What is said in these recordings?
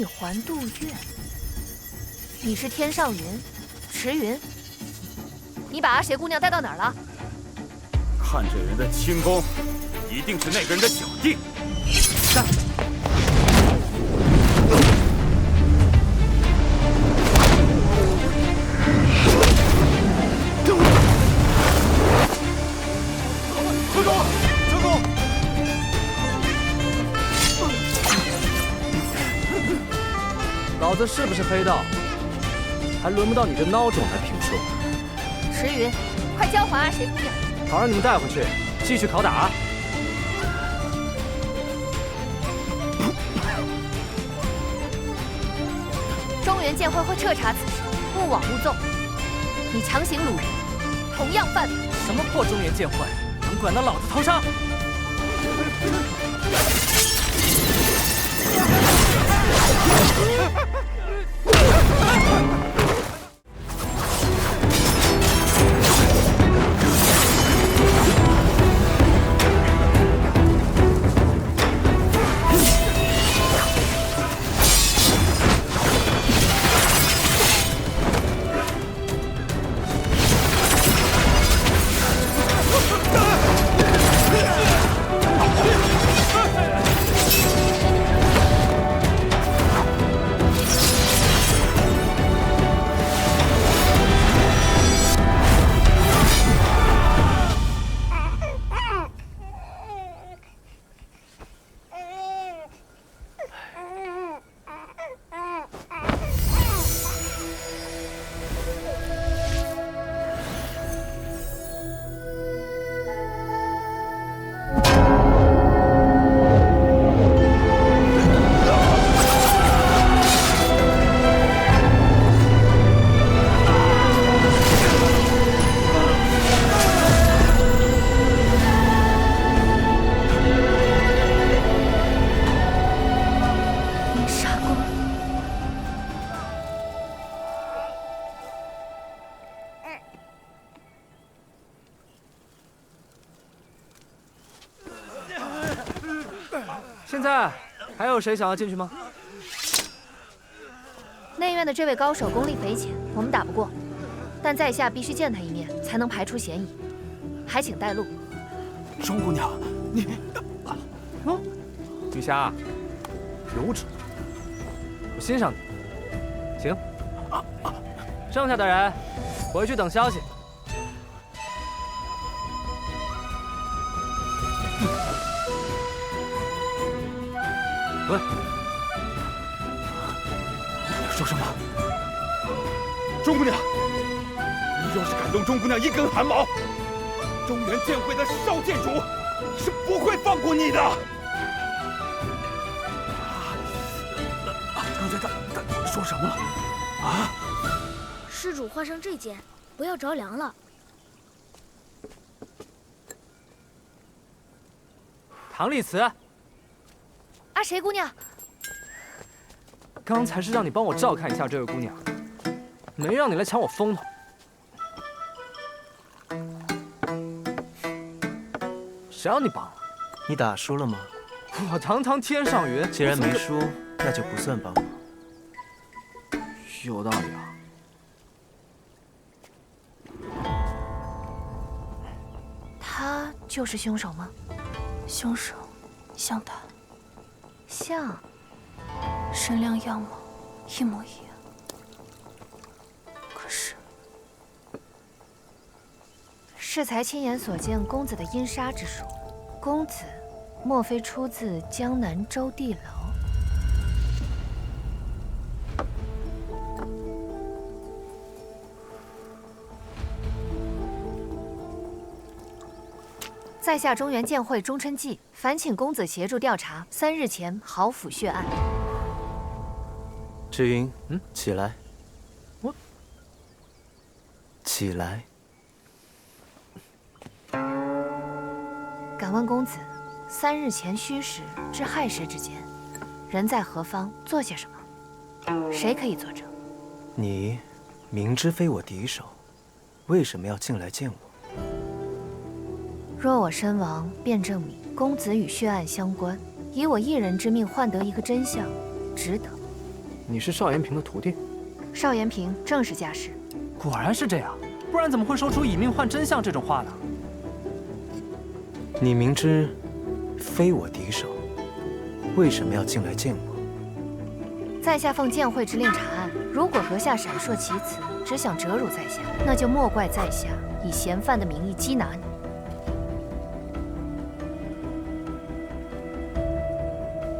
环渡月。你是天上云，池云。你把阿谁姑娘带到哪儿了？看这人的轻功，一定是那个人的小弟。上！城主，城主！老子是不是黑道，还轮不到你这孬种来评说。池云，快交还阿谁姑娘！好让你们带回去，继续拷打。中原剑会会彻查此事，勿枉勿纵。你强行掳人，同样犯法。什么破中原剑会，能管到老子头上？现在还有谁想要进去吗？内院的这位高手功力匪浅，我们打不过，但在下必须见他一面，才能排除嫌疑。还请带路。钟姑娘，你……哦，女侠，有种！我欣赏你。行，剩下的人回去等消息。喂，你说什么？钟姑娘，你要是敢动钟姑娘一根汗毛，中原剑会的少剑主是不会放过你的。刚才他说什么了？啊？施主换上这件，不要着凉了。唐丽慈，阿谁姑娘，刚才是让你帮我照看一下这位姑娘，没让你来抢我风头。谁让你帮了？你打输了吗？我堂堂天上云，既然没输，那就不算帮忙。有道理啊。他就是凶手吗？凶手像他，像，身量样貌一模一样。可是，适才亲眼所见公子的阴杀之术，公子莫非出自江南州地楼？在下中原剑会钟琛记，烦请公子协助调查3日前豪府血案。志云，起来。我起来。敢问公子，3日前戌时至亥时之间，人在何方，做些什么？谁可以作证？你明知非我敌手，为什么要进来见我？若我身亡，便证明公子与血案相关，以我一人之命换得一个真相，值得。你是邵延平的徒弟？邵延平正是家师。果然是这样，不然怎么会说出以命换真相这种话呢？你明知非我敌手，为什么要进来见我？在下奉剑会之令查案，如果阁下闪烁其词，只想折辱在下，那就莫怪在下以嫌犯的名义缉拿你。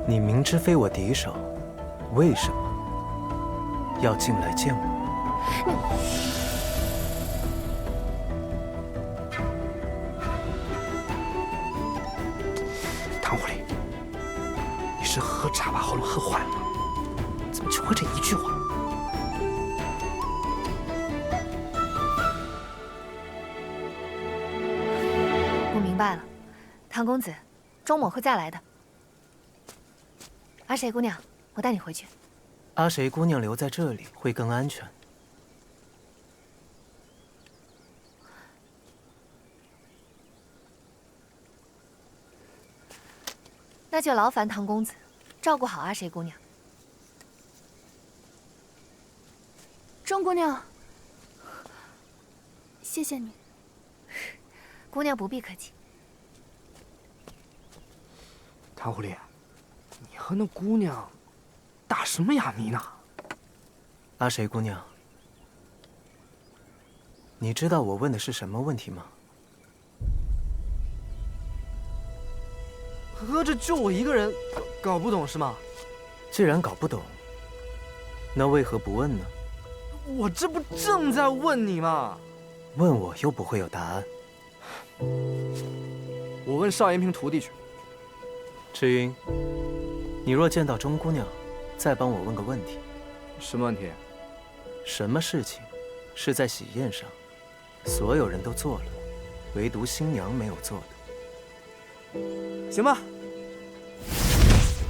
你明知非我敌手，为什么要进来见我？唐狐狸，你是喝茶把喉咙喝坏了吗？怎么就会这一句话？我明白了，唐公子，钟某会再来的。阿谁姑娘，我带你回去。阿谁姑娘留在这里会更安全。那就劳烦唐公子，照顾好阿谁姑娘。钟姑娘，谢谢你。姑娘不必客气。唐狐狸，你和那姑娘打什么哑谜呢？阿谁姑娘，你知道我问的是什么问题吗？合着就我一个人搞不懂是吗？既然搞不懂，那为何不问呢？我这不正在问你吗？问我又不会有答案。我问邵延平徒弟去。赤云，你若见到钟姑娘，再帮我问个问题。什么问题？什么事情是在喜宴上所有人都做了，唯独新娘没有做的？行吧。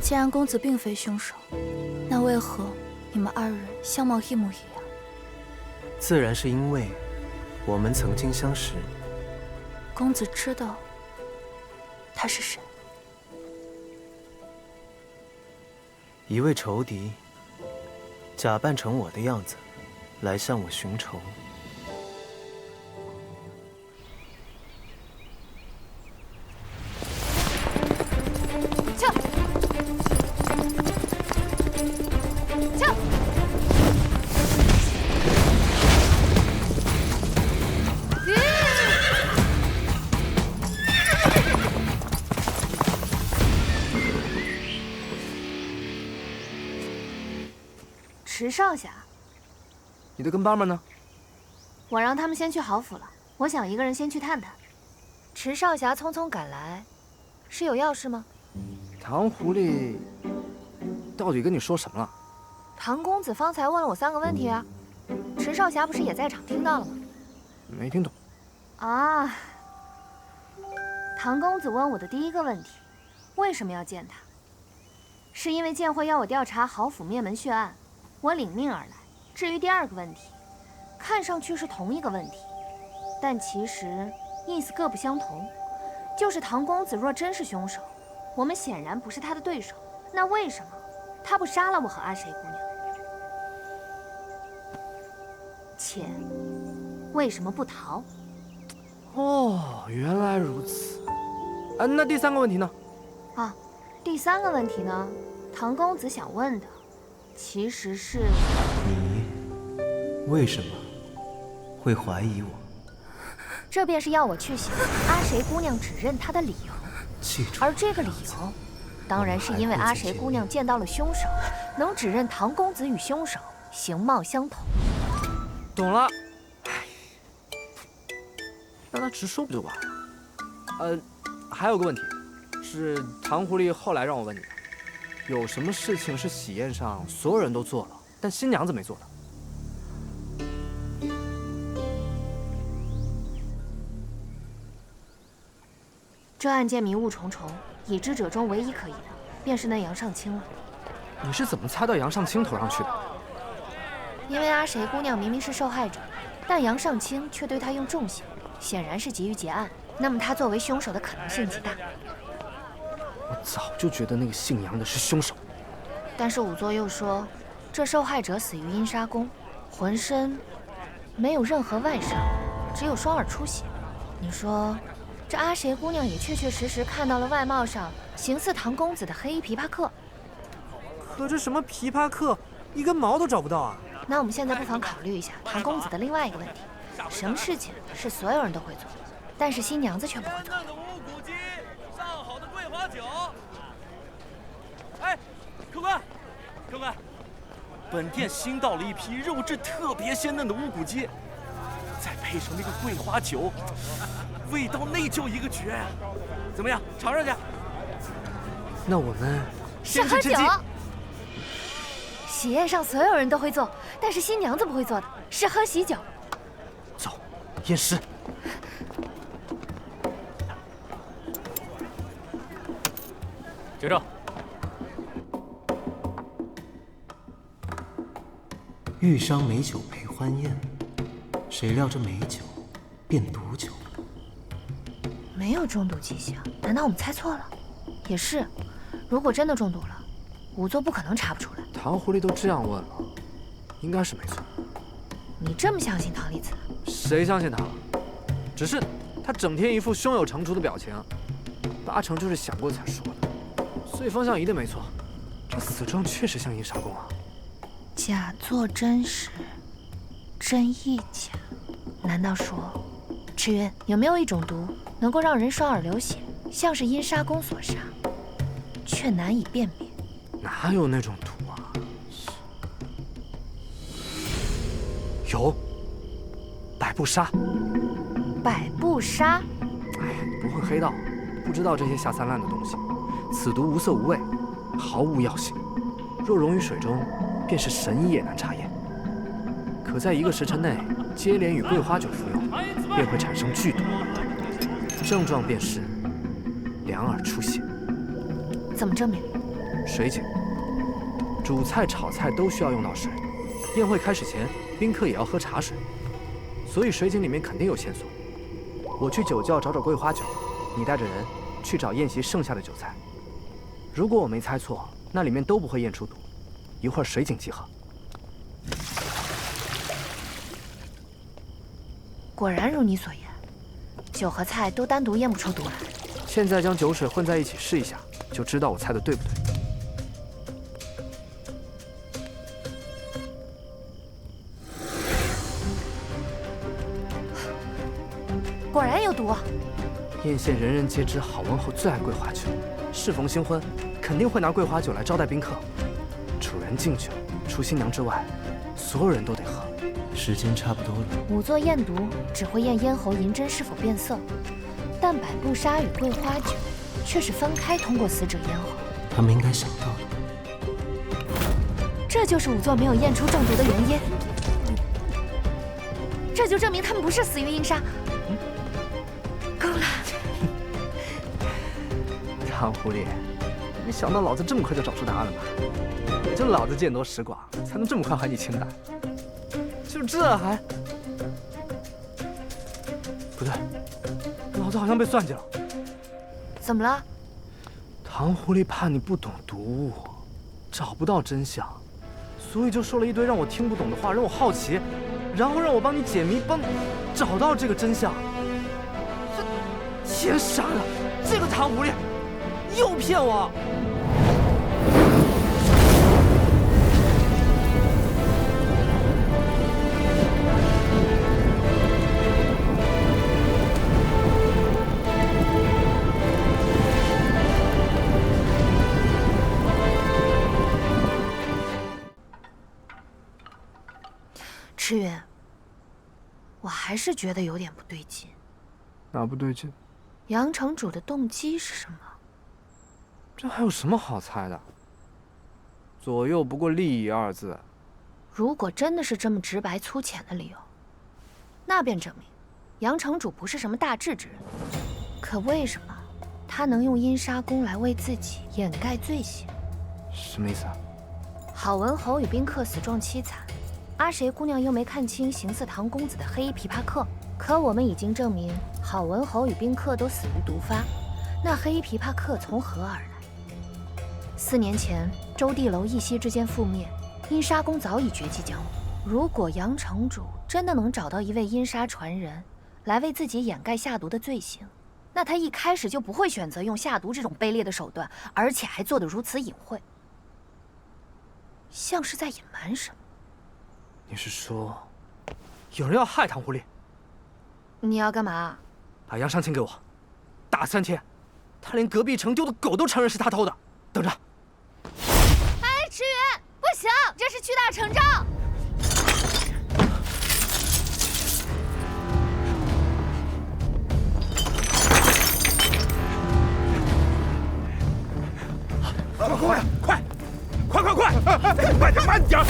既然公子并非凶手，那为何你们二人相貌一模一样？自然是因为我们曾经相识。公子知道他是谁？一位仇敌，假扮成我的样子，来向我寻仇。撤！撤！池少侠，你的跟班们呢？我让他们先去豪府了，我想一个人先去探探。池少侠匆匆赶来，是有要事吗？唐狐狸到底跟你说什么了？唐公子方才问了我3个问题啊，池少侠不是也在场听到了吗？没听懂。啊，唐公子问我的第1个问题，为什么要见他？是因为剑会要我调查豪府灭门血案，我领命而来。至于第2个问题，看上去是同一个问题，但其实意思各不相同。就是唐公子若真是凶手，我们显然不是他的对手，那为什么他不杀了我和阿谁姑娘？且为什么不逃？哦，原来如此。那第3个问题呢？啊，第3个问题呢，唐公子想问的，其实是你为什么会怀疑我？这便是要我去想阿谁姑娘指认他的理由。记住，而这个理由，当然是因为阿谁姑娘见到了凶手，能指认唐公子与凶手形貌相同。懂了。让他直说不就完了？还有个问题，是唐狐狸后来让我问你的，有什么事情是喜宴上所有人都做了，但新娘子没做的？这案件迷雾重重，已知者中唯一可疑的，便是那杨尚清了。你是怎么猜到杨尚清头上去的？因为阿谁姑娘明明是受害者，但杨尚清却对她用重刑，显然是急于结案。那么他作为凶手的可能性极大。我早就觉得那个姓杨的是凶手。但是仵作又说，这受害者死于阴杀宫，浑身没有任何外伤，只有双耳出血。你说，这阿谁姑娘也确确实实看到了外貌上形似唐公子的黑衣琵琶客。可这什么琵琶客，一根毛都找不到啊！那我们现在不妨考虑一下唐公子的另外一个问题：什么事情是所有人都会做，但是新娘子却不会做？的无骨鸡，上好的桂花酒。哎，客官，客官，本店新到了一批肉质特别鲜嫩的乌骨鸡，再配上那个桂花酒，味道那叫一个绝啊！怎么样，尝尝去？那我们是喝酒。喜宴上所有人都会做，但是新娘子不会做的是喝喜酒。走，验尸。结账。玉觞美酒陪欢宴，谁料这美酒变毒酒。没有中毒迹象，难道我们猜错了？也是，如果真的中毒了，仵作不可能查不出来。唐狐狸都这样问了，应该是没错。你这么相信唐丽子？谁相信他了？只是他整天一副胸有成竹的表情，8成就是想过才说的。所以方向一定没错，这死状确实像阴杀宫啊。假作真实，真亦假。难道说，赤云有没有一种毒能够让人双耳流血，像是阴杀宫所杀，却难以辨别？哪有那种毒啊？有，百步杀。百步杀？哎呀，你不混黑道，不知道这些下三滥的东西。此毒无色无味，毫无药性。若溶于水中，便是神医也难查验。可在1个时辰内接连与桂花酒服用，便会产生剧毒，症状便是两耳出血。怎么证明？水井，煮菜、炒菜都需要用到水。宴会开始前，宾客也要喝茶水，所以水井里面肯定有线索。我去酒窖找找桂花酒，你带着人去找宴席剩下的酒菜。如果我没猜错，那里面都不会验出毒。一会儿水井集合。果然如你所言，酒和菜都单独验不出毒来。现在将酒水混在一起试一下，就知道我猜的对不对。果然有毒。艳羡人人皆知，郝文侯最爱桂花酒，适逢新婚，肯定会拿桂花酒来招待宾客。主人敬酒，除新娘之外，所有人都得喝。时间差不多了。仵作验毒只会验咽喉银针是否变色，但百步杀与桂花酒却是分开通过死者咽喉。他们应该想到了，这就是仵作没有验出中毒的原因。这就证明他们不是死于阴杀。够了。唐狐狸，没想到老子这么快就找出答案了吧？也就老子见多识广，才能这么快还你清白。就这还不对，老子好像被算计了。怎么了？唐狐狸怕你不懂毒物，找不到真相，所以就说了一堆让我听不懂的话，让我好奇，然后让我帮你解谜，帮你找到这个真相。这钱傻了，这个唐狐狸又骗我！赤云，我还是觉得有点不对劲。哪不对劲？杨城主的动机是什么？这还有什么好猜的？左右不过利益2字。如果真的是这么直白粗浅的理由，那便证明杨城主不是什么大智之人。可为什么他能用阴杀宫来为自己掩盖罪行？什么意思啊？郝文侯与宾客死状凄惨，阿谁姑娘又没看清形似唐公子的黑衣琵琶客。可我们已经证明郝文侯与宾客都死于毒发，那黑衣琵琶客从何而来？4年前周地楼一夕之间覆灭，阴杀宫早已绝迹江湖，如果杨城主真的能找到一位阴杀传人，来为自己掩盖下毒的罪行，那他一开始就不会选择用下毒这种卑劣的手段，而且还做得如此隐晦，像是在隐瞒什么。你是说，有人要害唐狐狸？你要干嘛？把杨尚清给我，打3天，他连隔壁城丢的狗都承认是他偷的。等着。哎，池云，不行，这是屈打成招。快点，慢点！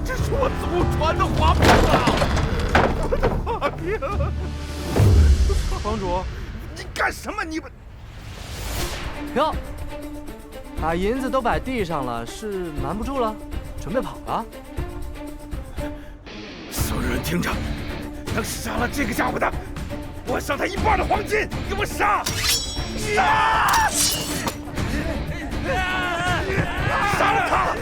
这是我祖传的花瓶啊！我的花瓶！房主，你干什么？你们哟，把银子都摆地上了，是瞒不住了，准备跑了？所有人听着，能杀了这个家伙的，我赏他1半的黄金！给我杀！杀！杀了他！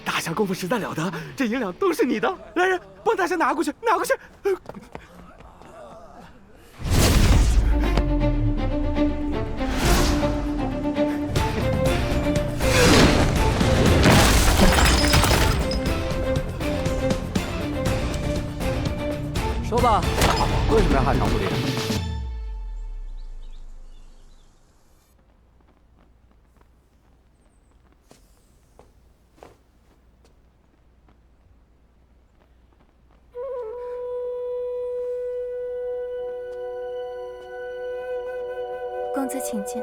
大侠功夫实在了得，这银两都是你的。来人，帮大侠拿过去，拿过去。说吧，为什么要害唐狐狸？公子请进。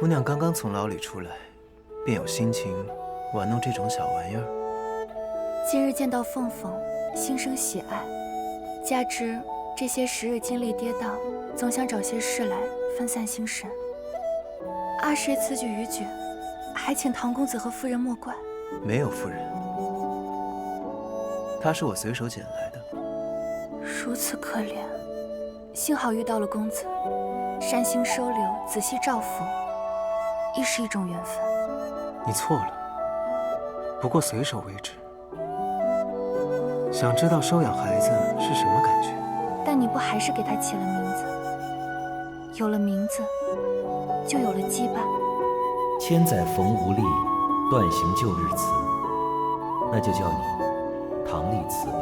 姑娘刚刚从牢里出来，便有心情玩弄这种小玩意儿。今日见到凤凤，心生喜爱，加之这些时日经历跌宕，总想找些事来分散心神。阿谁此举逾矩，还请唐公子和夫人莫怪。没有夫人，她是我随手捡来的。如此可怜，幸好遇到了公子，善心收留，仔细照拂，亦是一种缘分。你错了，不过随手为之。想知道收养孩子是什么感觉？但你不还是给他起了名字？有了名字，就有了羁绊。千载逢无力，断行旧日词。那就叫你唐丽辞吧。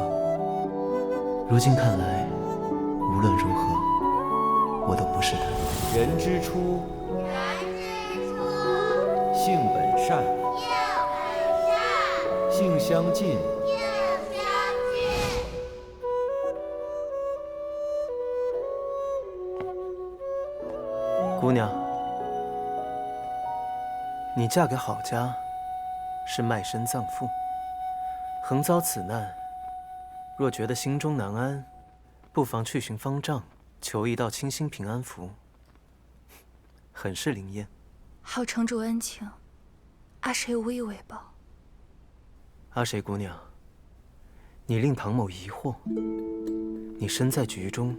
如今看来，无论如何，我都不是他。人之初，性本善，性相近，姑娘，你嫁给郝家，是卖身葬父。横遭此难，若觉得心中难安，不妨去寻方丈，求一道清心平安符，很是灵验。郝城主恩情，阿谁无以为报。阿谁姑娘，你令唐某疑惑，你身在局中，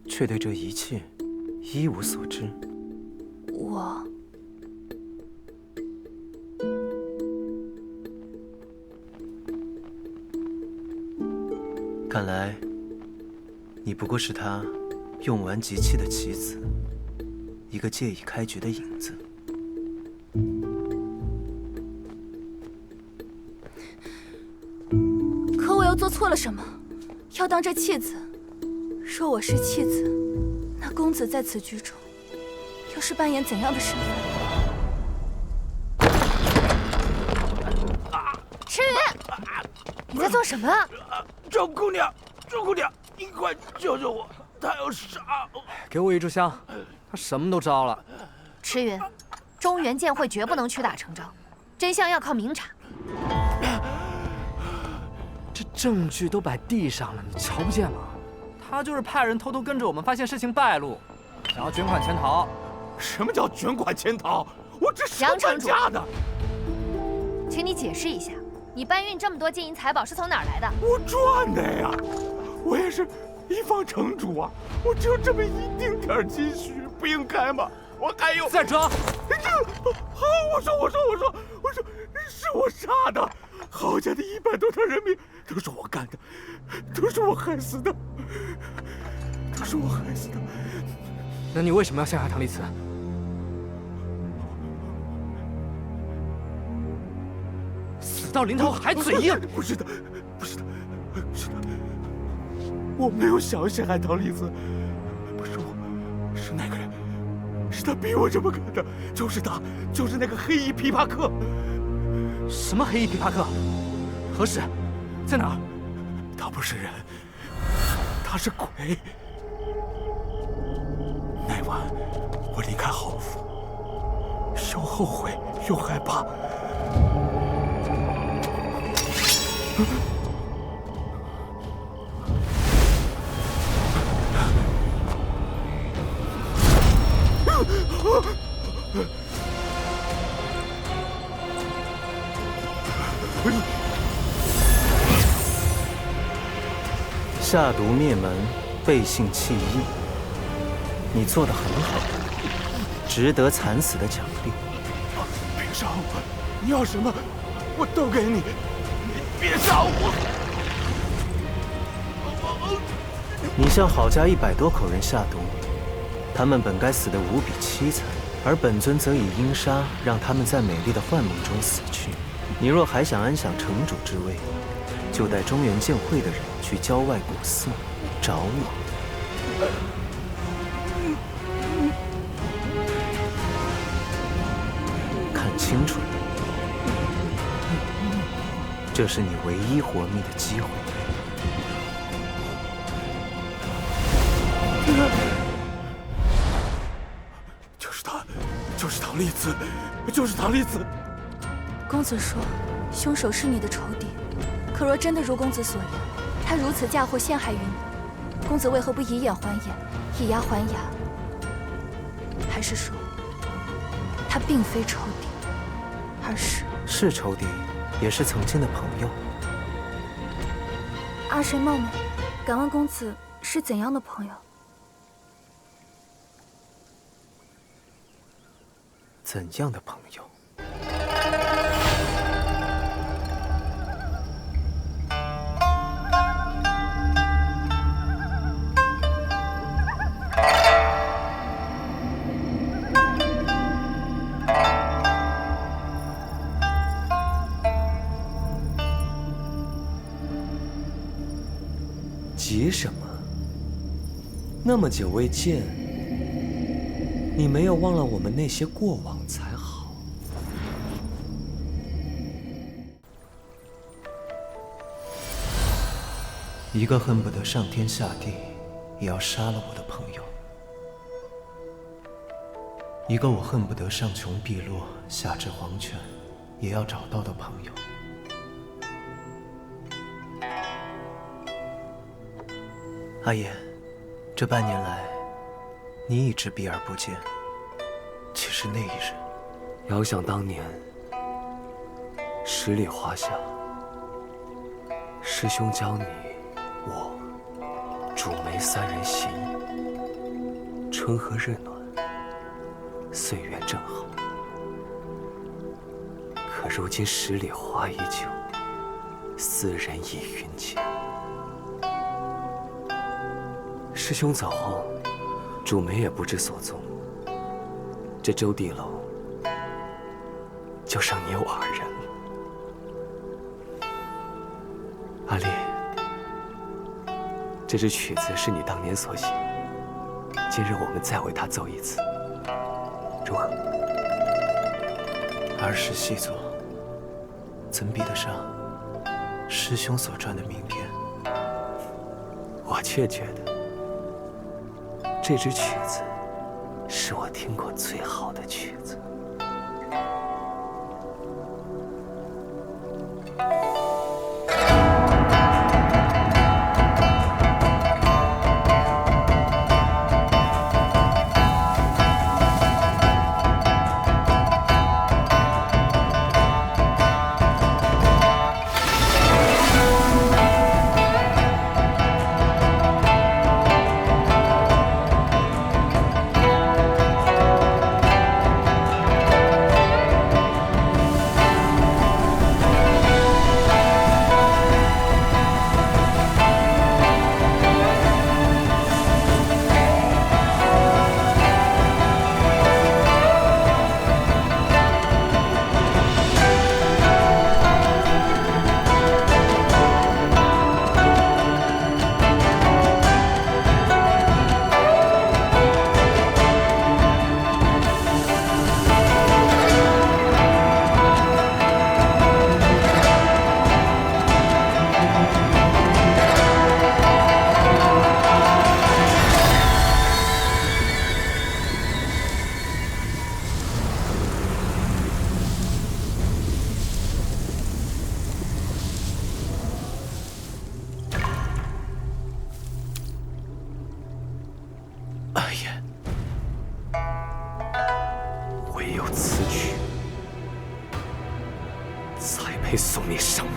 却对这一切一无所知。我看来，你不过是他用完即弃的棋子，一个借以开局的引子。可我又做错了什么？要当这弃子？若我是弃子，那公子在此局中，又是扮演怎样的身份？池云，你在做什么？周姑娘，周姑娘，你快救救我！他要杀我！给我一炷香，他什么都招了。迟云，中原剑会绝不能屈打成招，真相要靠明查。这证据都摆地上了，你瞧不见吗？他就是派人偷偷跟着我们，发现事情败露，想要卷款潜逃。什么叫卷款潜逃？我这是搬家的。请你解释一下，你搬运这么多金银财宝是从哪儿来的？我赚的呀！我也是一方城主啊，我只有这么一丁点积蓄，不应该吗？我还有再装！好，我说，是我杀的。郝家的100多条人命都是我干的，都是我害死的，都是我害死的。那你为什么要陷害唐丽慈？死到临头还嘴硬！不是的，我没有想要陷害唐丽慈，不是我，是那个人，是他逼我这么干的，就是他，就是那个黑衣琵琶客。什么黑衣琵琶客？何时？在哪儿？他不是人，他是鬼。那晚我离开郝府，又后悔又害怕。下毒灭门，背信弃义，你做得很好，值得惨死的奖励。别杀我！你要什么，我都给你。你别杀我！你向郝家100多口人下毒，他们本该死得无比凄惨，而本尊则以阴杀让他们在美丽的幻梦中死去。你若还想安享城主之位，就带中原剑会的人去郊外古寺找我。看清楚了，这是你唯一活命的机会。就是他，就是唐丽慈，就是唐丽慈。公子说，凶手是你的仇敌。可若真的如公子所言，他如此嫁祸陷害于你，公子为何不以眼还眼，以牙还牙？还是说，他并非仇敌，而是仇敌，也是曾经的朋友。阿神冒昧，敢问公子是怎样的朋友？怎样的朋友？急什么？那么久未见，你没有忘了我们那些过往才好。一个恨不得上天下地也要杀了我的朋友，一个我恨不得上穷碧落下至黄泉也要找到的朋友。阿言，这半年来，你一直避而不见。其实那一日，遥想当年，十里花下，师兄教你我主梅3人行，春和日暖，岁月正好。可如今十里花依旧，4人已云间。师兄走后，主梅也不知所踪。这周地楼就剩你我2人了。阿丽，这支曲子是你当年所写，今日我们再为它奏一次，如何？儿时细作，怎比得上师兄所传的名篇？我却觉得，这支曲子是我听过最好的曲子。阿言，唯有此曲，才配送你上路。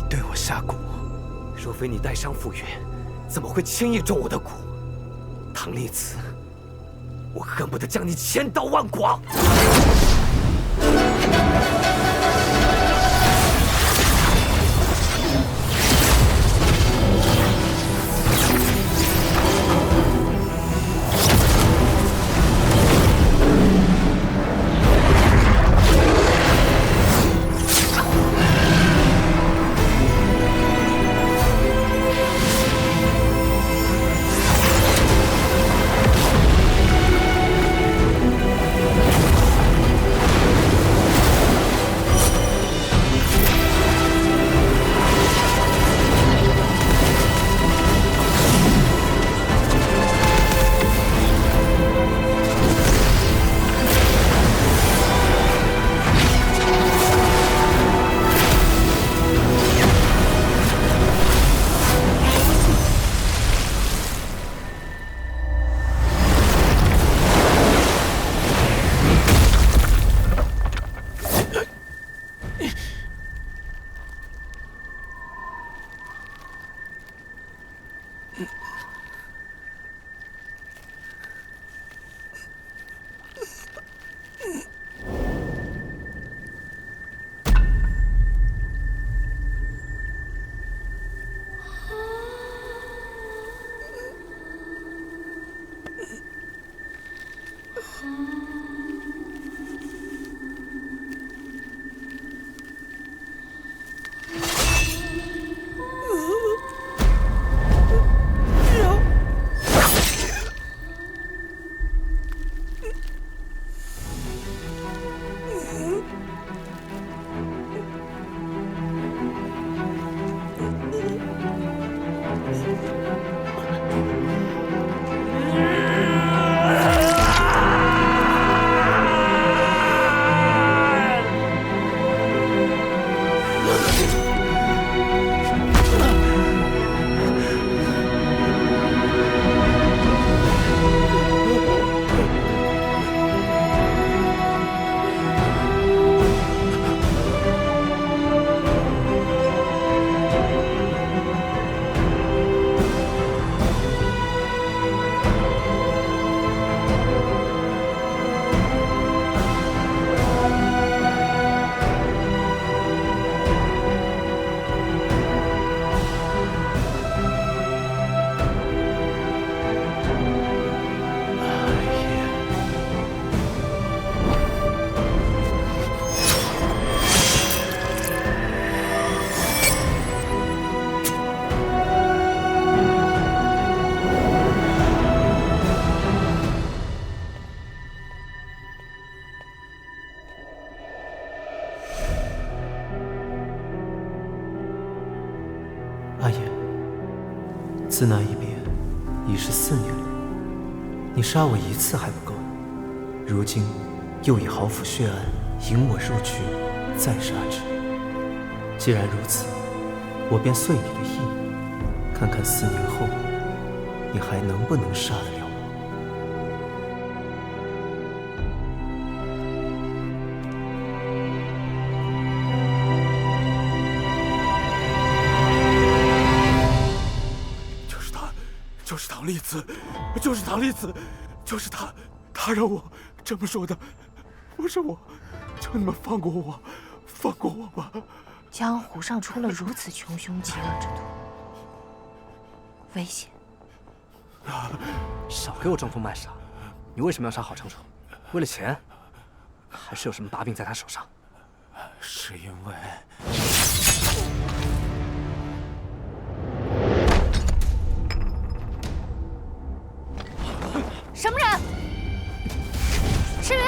对我下蛊，若非你带伤赴约，怎么会轻易中我的蛊？唐逆子，我恨不得将你千刀万剐！自那一别，已是4年了。你杀我1次还不够，如今又以豪府血案引我入局，再杀之。既然如此，我便遂你的意，看看4年后，你还能不能杀得了我？就是唐丽子，就是唐丽子，就是他，他让我这么说的。不是我，求你们放过我，放过我吧！江湖上出了如此穷凶极恶之徒，危险！少给我装疯卖傻！你为什么要杀郝长楚？为了钱？还是有什么把柄在他手上？是因为……什么人？赤云！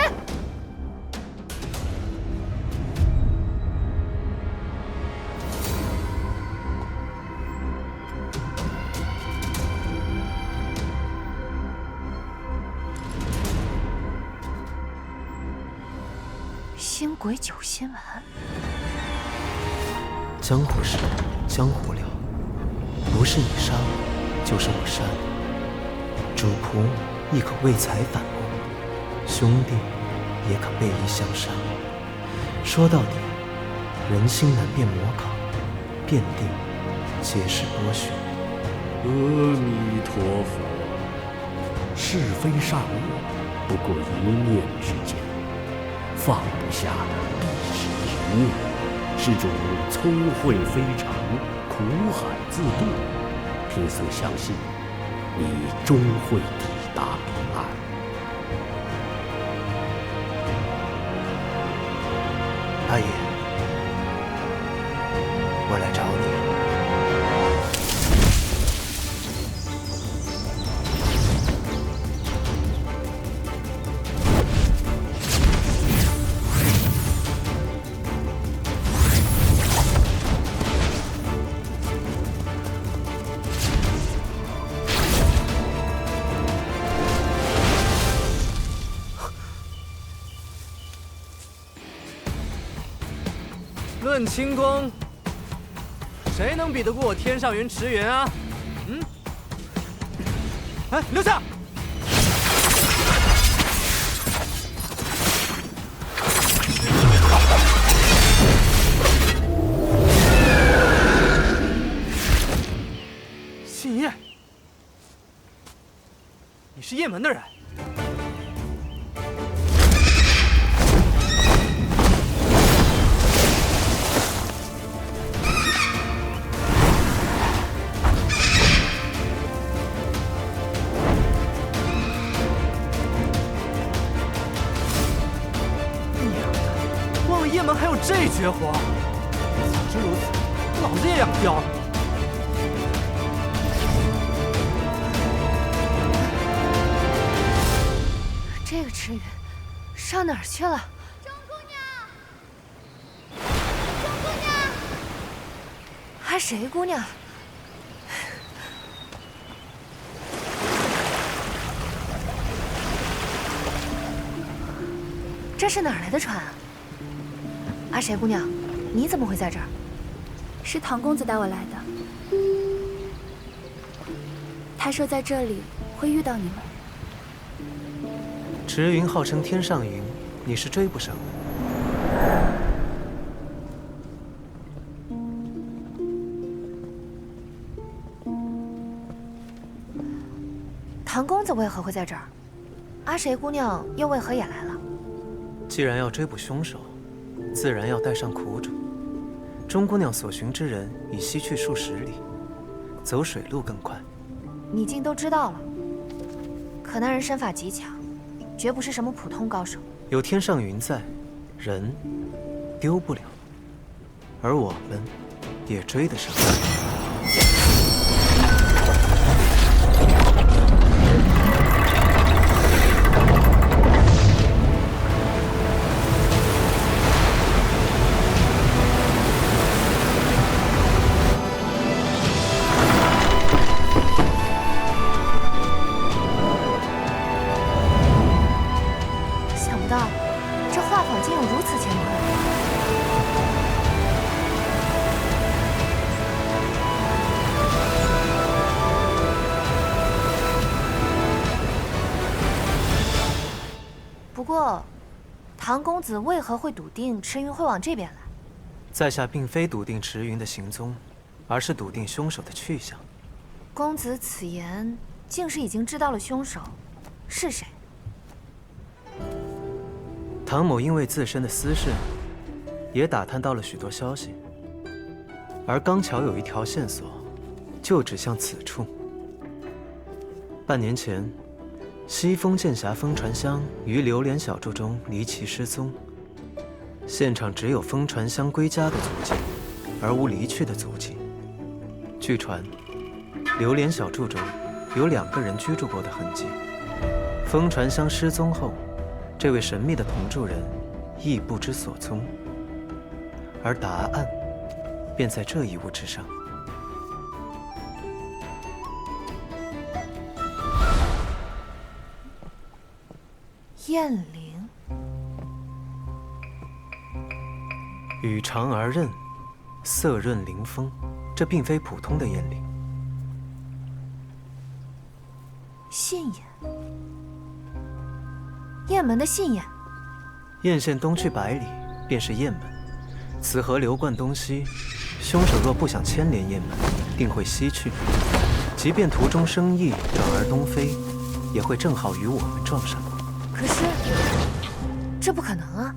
新鬼酒新闻。江湖事，江湖了，不是你杀我，就是我杀你。主仆亦可为财反目，兄弟也可背义相杀。说到底，人心难辨魔考，辩定皆是剥削。阿弥陀佛，是非善恶不过一念之间，放不下的必是一念。施主聪慧非常，苦海自渡，贫僧相信你终会抵达彼岸。阿爷，我来找你。论轻功，谁能比得过我天上云迟云啊？嗯？哎，留下！信叶，你是叶门的人。叶门还有这绝活，早知如此，老子也养貂了。这个赤云上哪儿去了？钟姑娘，钟姑娘，还谁姑娘？这是哪儿来的船啊？阿谁姑娘，你怎么会在这儿？是唐公子带我来的。他说在这里会遇到你们。迟云号称天上云，你是追不上的。唐公子为何会在这儿？阿谁姑娘又为何也来了？既然要追捕凶手，自然要带上苦主。钟姑娘所寻之人已西去数十里，走水路更快。你竟都知道了，可那人身法极强，绝不是什么普通高手。有天上云在，人丢不了，而我们也追得上。过，唐公子为何会笃定迟云会往这边来？在下并非笃定迟云的行踪，而是笃定凶手的去向。公子此言，竟是已经知道了凶手是谁？唐某因为自身的私事，也打探到了许多消息，而刚巧有一条线索，就指向此处。半年前，西风剑侠风传香于榴莲小筑中离奇失踪，现场只有风传香归家的足迹，而无离去的足迹。据传，榴莲小筑中有2个人居住过的痕迹。风传香失踪后，这位神秘的同住人亦不知所踪，而答案便在这一物之上。燕翎，羽长而韧，色润灵风，这并非普通的燕翎。信眼，雁门的信眼。雁县东去100里，便是雁门。此河流贯东西，凶手若不想牵连雁门，定会西去。即便途中生意转而东飞，也会正好与我们撞上。可是，这不可能啊！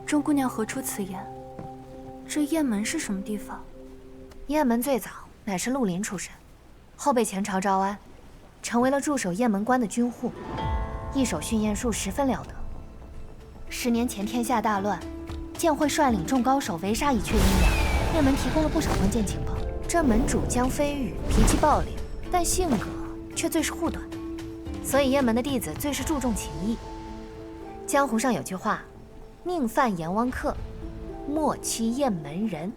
钟姑娘何出此言？这雁门是什么地方？雁门最早乃是绿林出身，后被前朝招安，成为了驻守雁门关的军户，一手训雁术十分了得。10年前天下大乱，剑会率领众高手围杀一阙阴阳，雁门提供了不少关键情报。这门主江飞羽脾气暴烈，但性格却最是护短，所以雁门的弟子最是注重情义。江湖上有句话，宁犯阎王客，莫欺雁门人。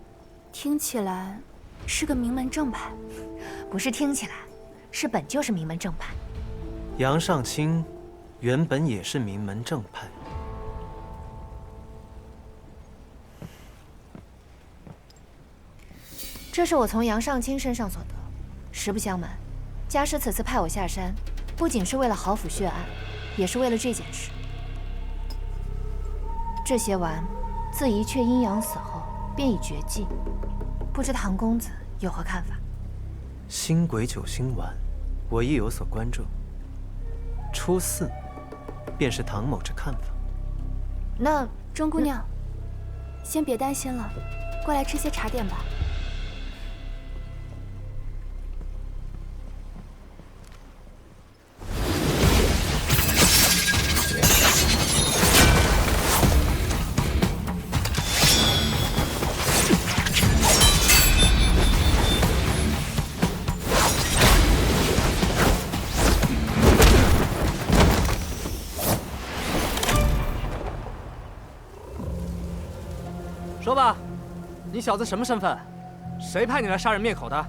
听起来是个名门正派。不是听起来，是本就是名门正派。杨尚卿原本也是名门正派。这是我从杨尚卿身上所得。实不相瞒，家师此次派我下山，不仅是为了豪府血案，也是为了这件事。这些丸自一阙阴阳死后便已绝迹，不知唐公子有何看法？星鬼九星丸，我亦有所关注。初4，便是唐某之看法。那钟姑娘，先别担心了，过来吃些茶点吧。说吧，你小子什么身份？谁派你来杀人灭口的？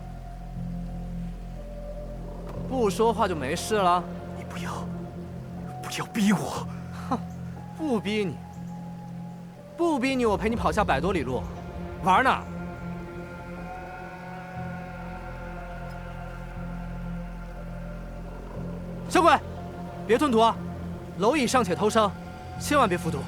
不说话就没事了？你不要逼我！哼，不逼你，不逼你，我陪你跑下100多里路，玩呢？小鬼，别吞吐啊！蝼蚁尚且偷生，千万别服毒。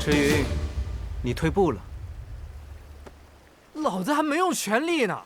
迟云，你退步了。老子还没用全力呢。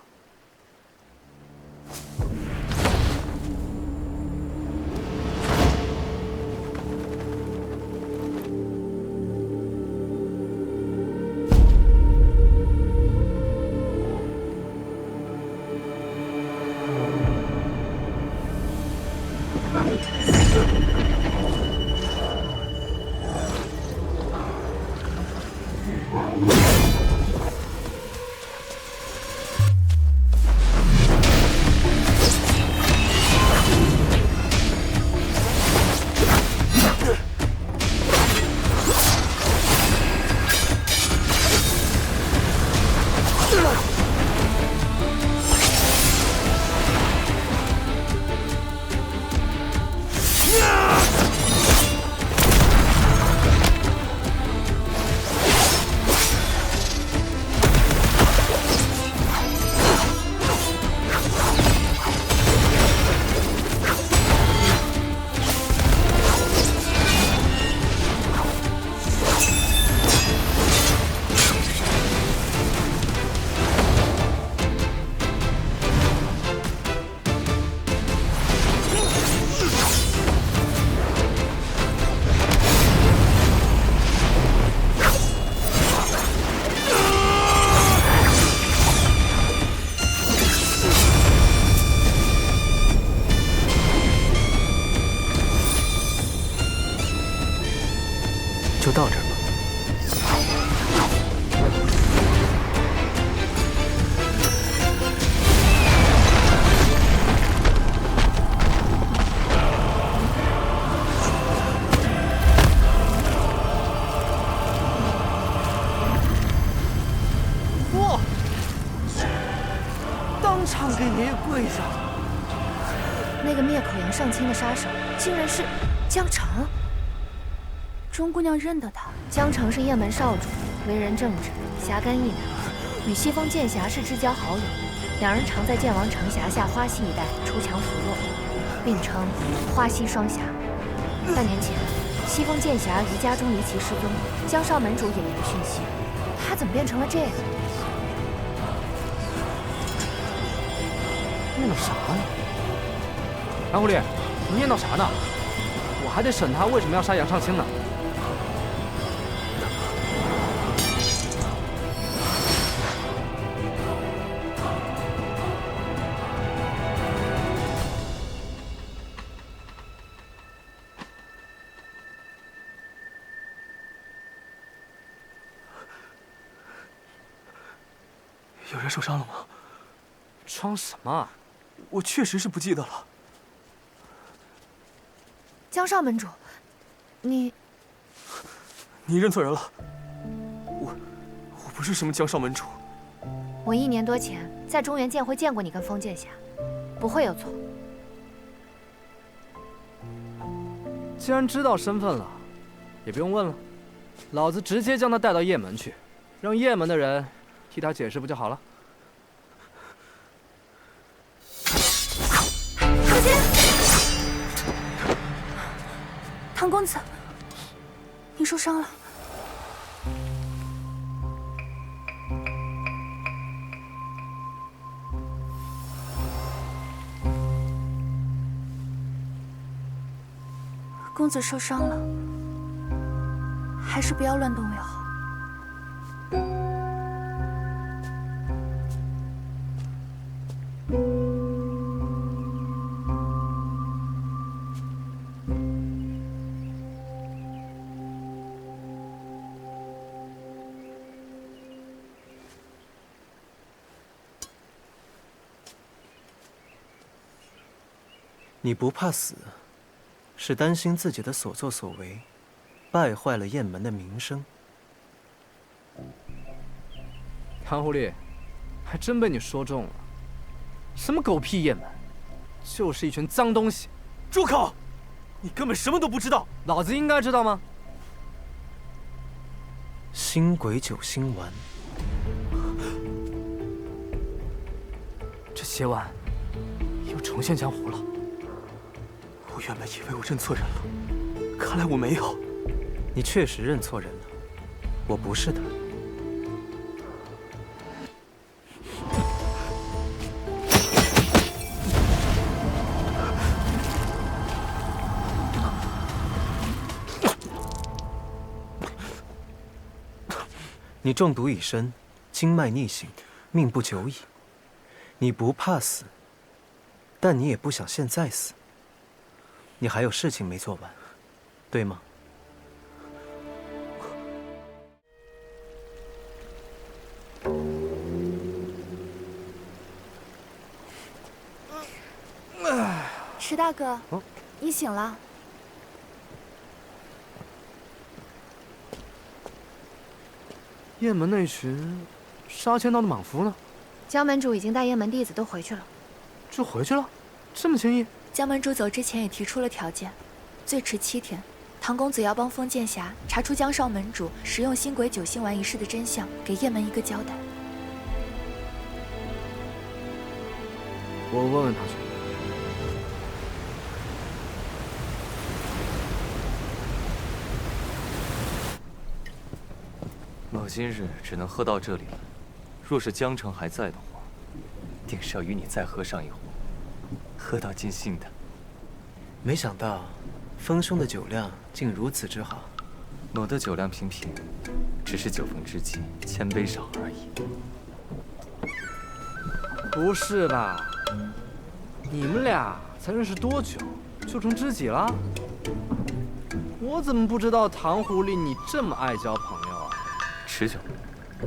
就到这儿吧。哇！当场给爷爷跪下！那个灭口阳上卿的杀手，竟然是江澄。钟姑娘认得他。江澄是雁门少主，为人正直，侠肝义胆，与西风剑侠是至交好友。两人常在剑王城辖下花溪一带出强扶弱，并称花溪双侠。半年前，西风剑侠于家中离奇失踪，江少门主也没有讯息，他怎么变成了这样？念叨啥呢？蓝狐狸，你念叨啥呢？我还得审他为什么要杀杨尚卿呢。有人受伤了吗？装什么？我确实是不记得了。江少门主，你认错人了。我不是什么江少门主。我1年多前在中原剑会见过你跟风剑侠，不会有错。既然知道身份了，也不用问了，老子直接将他带到雁门去，让雁门的人替他解释不就好了？小心！唐公子，你受伤了。公子受伤了，还是不要乱动为好。你不怕死，是担心自己的所作所为败坏了雁门的名声。唐狐狸，还真被你说中了。什么狗屁雁门，就是一群脏东西。住口！你根本什么都不知道。老子应该知道吗？新鬼酒新丸，这血碗又重现江湖了。我原本以为我认错人了，看来我没有。你确实认错人了。我不是的。你中毒已深，经脉逆行，命不久矣。你不怕死，但你也不想现在死。你还有事情没做完，对吗？石大哥，你醒了。雁门那群杀千道的莽夫呢？江门主已经带雁门弟子都回去了。就回去了？这么轻易？江门主走之前也提出了条件，最迟7天，唐公子要帮封剑侠查出江少门主食用星鬼9星丸一事的真相，给雁门一个交代。我问问他去。某今日只能喝到这里了，若是江城还在的话，定是要与你再喝上一壶，喝到尽兴的。没想到，风兄的酒量竟如此之好。我的酒量平平，只是酒逢知己千杯少而已。不是吧？你们俩才认识多久，就成知己了？我怎么不知道唐狐狸你这么爱交朋友啊？池兄，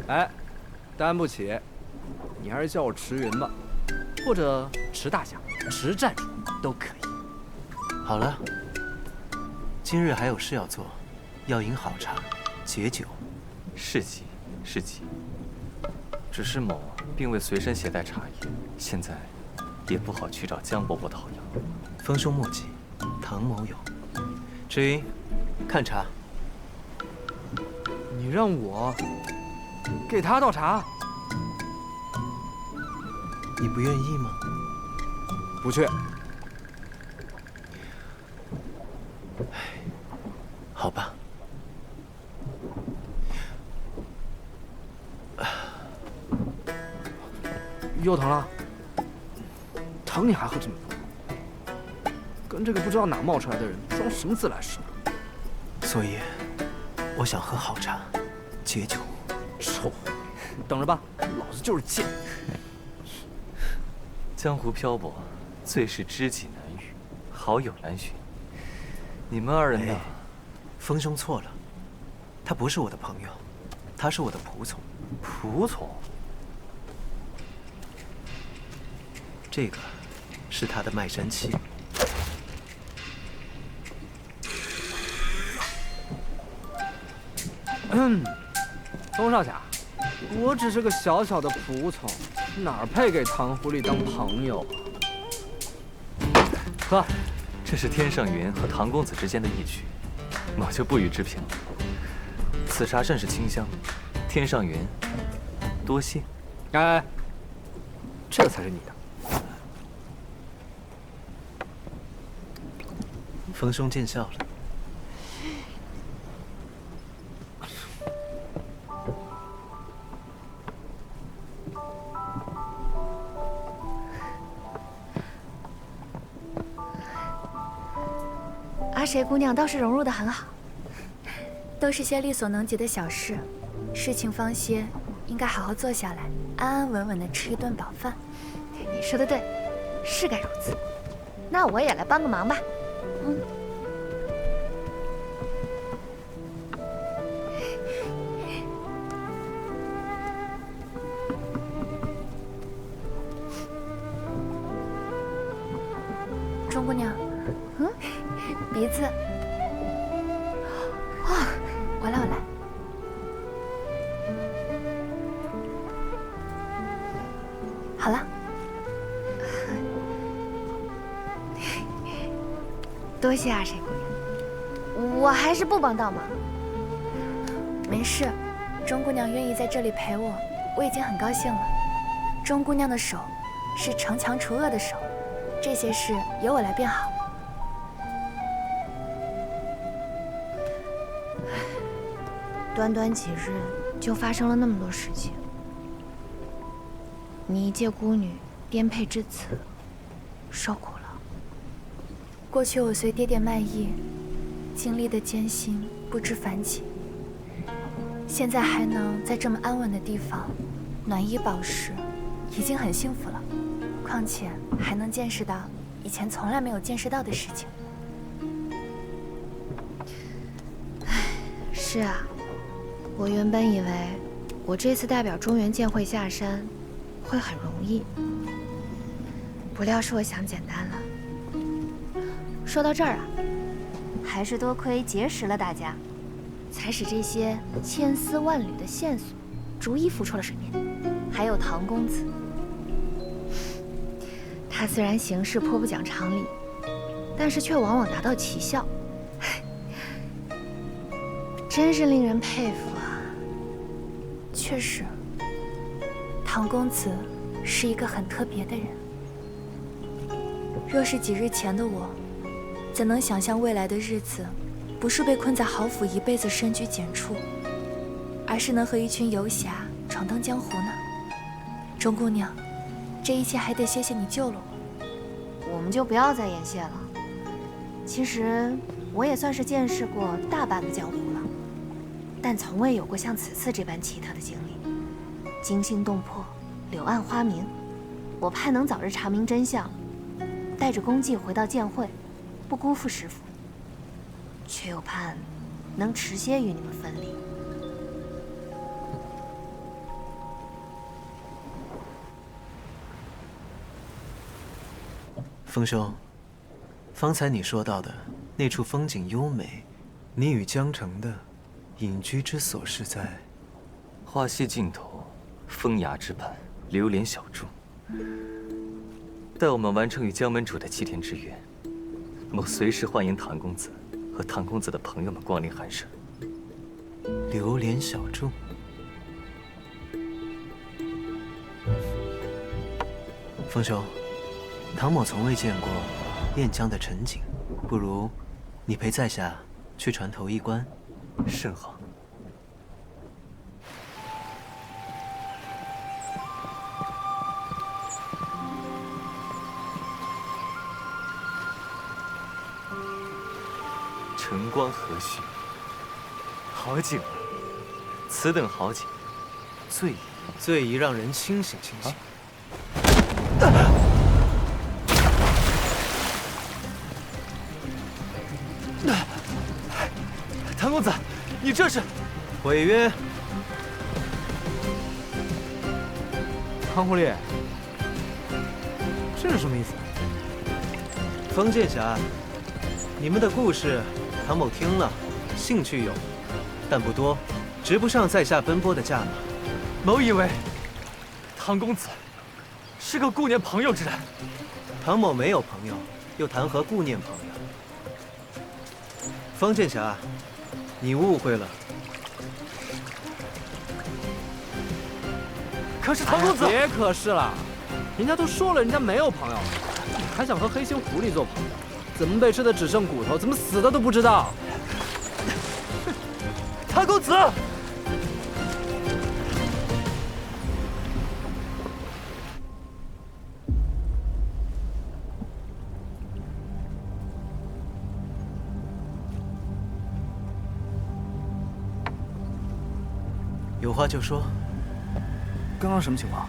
哎，担不起，你还是叫我池云吧，或者池大侠、池寨主都可以。好了，今日还有事要做，要饮好茶，解酒。是急是急，只是某并未随身携带茶叶，现在也不好去找江伯伯讨要。风兄莫急，唐某有。池云，看茶。你让我给他倒茶，你不愿意吗？不去。好吧。又疼了？疼你还喝这么多？跟这个不知道哪冒出来的人装什么自来熟？所以，我想喝好茶，解酒。臭！你等着吧，老子就是贱。江湖漂泊，最是知己难遇，好友难寻。你们二人呢？风兄错了，他不是我的朋友，他是我的仆从。仆从？这个是他的卖身契。东少侠，我只是个小小的仆从，哪儿配给唐狐狸当朋友啊？喝。这是天上云和唐公子之间的义举，某就不予置评了。此茶甚是清香，天上云，多谢。哎，这才是你的。风兄见笑了。阿谁姑娘倒是融入得很好，都是些力所能及的小事，事情方歇，应该好好坐下来，安安稳稳地吃一顿饱饭。你说的对，是该如此。那我也来帮个忙吧。钟姑娘，鼻子，哇，我来。好了，多谢阿谁姑娘，我还是不帮倒忙。没事，钟姑娘愿意在这里陪我，我已经很高兴了。钟姑娘的手是惩强除恶的手，这些事由我来便好。短短几日就发生了那么多事情，你一介孤女颠沛至此，受苦了。过去我随爹爹卖艺，经历的艰辛不知凡几。现在还能在这么安稳的地方暖衣饱食，已经很幸福了。况且还能见识到以前从来没有见识到的事情。是啊，我原本以为我这次代表中原剑会下山会很容易，不料是我想简单了。说到这儿啊，还是多亏结识了大家，才使这些千丝万缕的线索逐一浮出了水面。还有唐公子，他虽然行事颇不讲常理，但是却往往达到奇效，真是令人佩服啊！确实，唐公子是一个很特别的人。若是几日前的我，怎能想象未来的日子不是被困在豪府一辈子深居简出，而是能和一群游侠闯荡江湖呢？钟姑娘，这一切还得谢谢你救了我。我们就不要再言谢了。其实我也算是见识过大半个江湖了，但从未有过像此次这般奇特的经历，惊心动魄，柳暗花明。我盼能早日查明真相，带着功绩回到剑会，不辜负师父，却又盼能迟些与你们分离。风兄，方才你说到的那处风景优美，你与江城的隐居之所是在花溪尽头，风崖之畔，流连小筑。待我们完成与江门主的7天之约，某随时欢迎唐公子和唐公子的朋友们光临寒舍。流连小筑。风兄，唐某从未见过燕江的沉景，不如你陪在下去船头一观。甚好。晨光和煦，好景啊！此等好景，最宜让人清醒清醒。唐公子，你这是违约！唐狐狸，这是什么意思？风剑侠，你们的故事，唐某听了，兴趣有，但不多，值不上在下奔波的价码。某以为唐公子是个顾念朋友之人。唐某没有朋友，又谈何顾念朋友？风剑侠，你误会了。可是唐公子，别可是了，人家都说了，人家没有朋友，你还想和黑心狐狸做朋友？怎么被吃的只剩骨头？怎么死的都不知道？唐公子，有话就说。刚刚什么情况？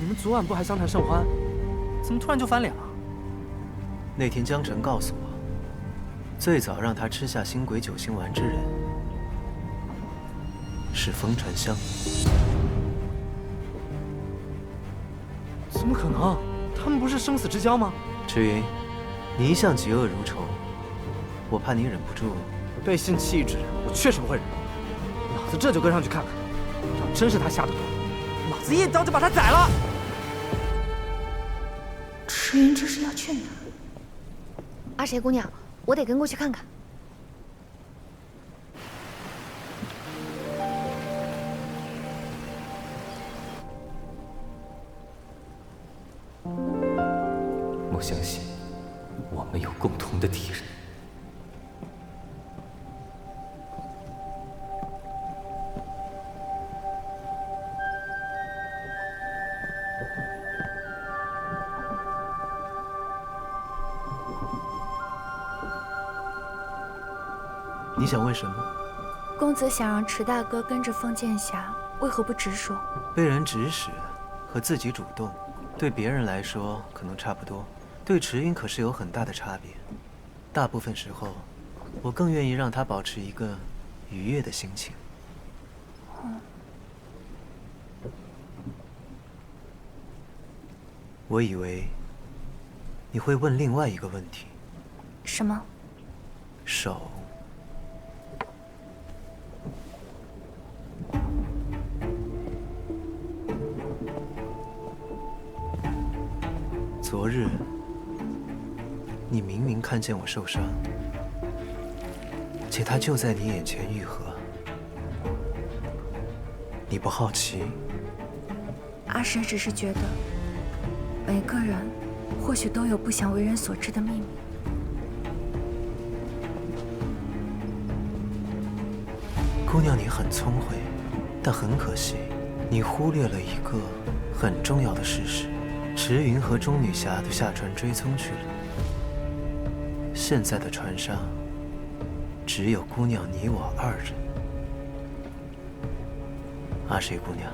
你们昨晚不还相谈甚欢，怎么突然就翻脸了？那天江澄告诉我，最早让他吃下星鬼九星丸之人是风传香。怎么可能？他们不是生死之交吗？赤云，你一向嫉恶如仇，我怕你忍不住。背信弃义之人，我确实不会忍。老子这就跟上去看看，要真是他下的毒，老子一刀就把他宰了。赤云这是要去哪儿？阿谁姑娘，我得跟过去看看。我相信我们有共同的敌人。你想问什么？公子想让池大哥跟着风剑侠，为何不直说？被人指使和自己主动，对别人来说可能差不多，对池云可是有很大的差别。大部分时候，我更愿意让他保持一个愉悦的心情。我以为你会问另外一个问题。什么？手。昨日，你明明看见我受伤，且他就在你眼前愈合，你不好奇？阿神只是觉得，每个人或许都有不想为人所知的秘密。姑娘，你很聪慧，但很可惜，你忽略了一个很重要的事实：池云和钟女侠都下船追踪去了。现在的船上只有姑娘你我2人。阿水姑娘，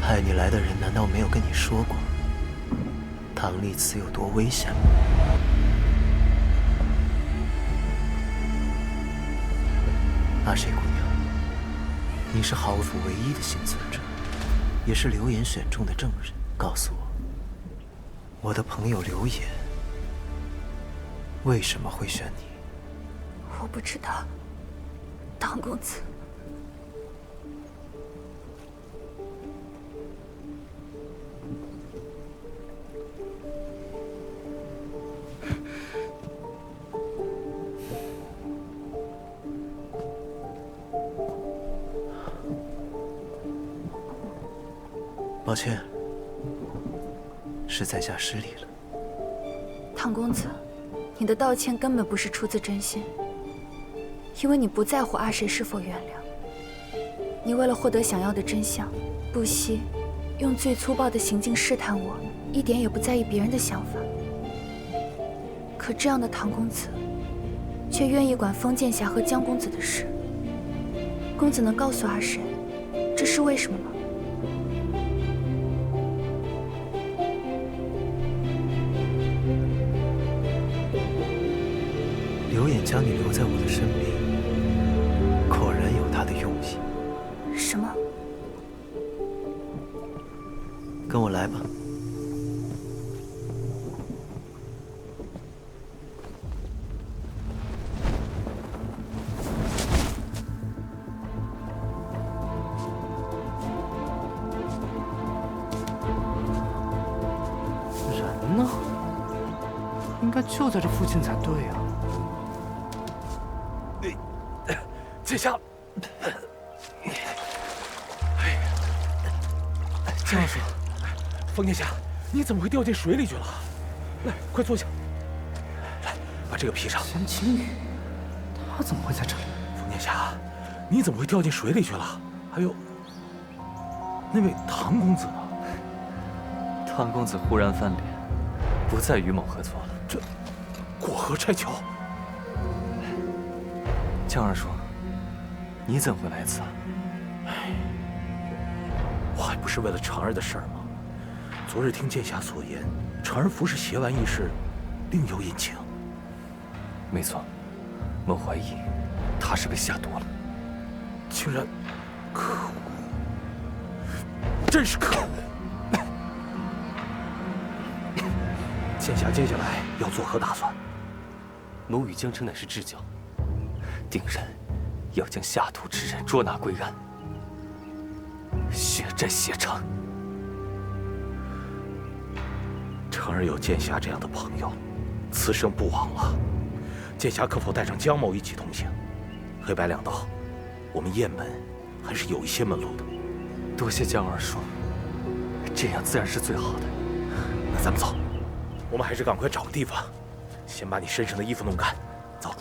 派你来的人难道没有跟你说过唐丽慈有多危险吗？阿水姑娘，你是豪府唯一的幸存者，也是刘岩选中的证人。告诉我，我的朋友刘岩为什么会选你？我不知道，唐公子。抱歉，是在下失礼了。唐公子，你的道歉根本不是出自真心，因为你不在乎阿谁是否原谅。你为了获得想要的真相，不惜用最粗暴的行径试探我，一点也不在意别人的想法。可这样的唐公子，却愿意管风剑侠和江公子的事。公子能告诉阿谁，这是为什么吗？刘演将你留在我的身边，果然有他的用意。什么？跟我来吧。人呢？应该就在这附近才对啊。剑侠，江二叔，风剑侠，你怎么会掉进水里去了？来，快坐下。来，把这个披上。钱青羽，他怎么会在这里？风剑侠，你怎么会掉进水里去了？还有，那位唐公子呢？唐公子忽然翻脸，不再与某合作了。这，过河拆桥。江二叔，你怎会来此啊？我还不是为了长儿的事儿吗？昨日听剑侠所言，长儿服侍邪丸一事，另有隐情。没错，某怀疑他是被下毒了。竟然，可恶！真是可恶！剑侠接下来要作何打算？某与江城乃是至交，定然要将下毒之人捉拿归案，血债血偿。长儿有剑侠这样的朋友，此生不枉了。剑侠可否带上江某一起同行？黑白两道，我们雁门还是有一些门路的。多谢江二叔，这样自然是最好的。那咱们走，我们还是赶快找个地方，先把你身上的衣服弄干。走。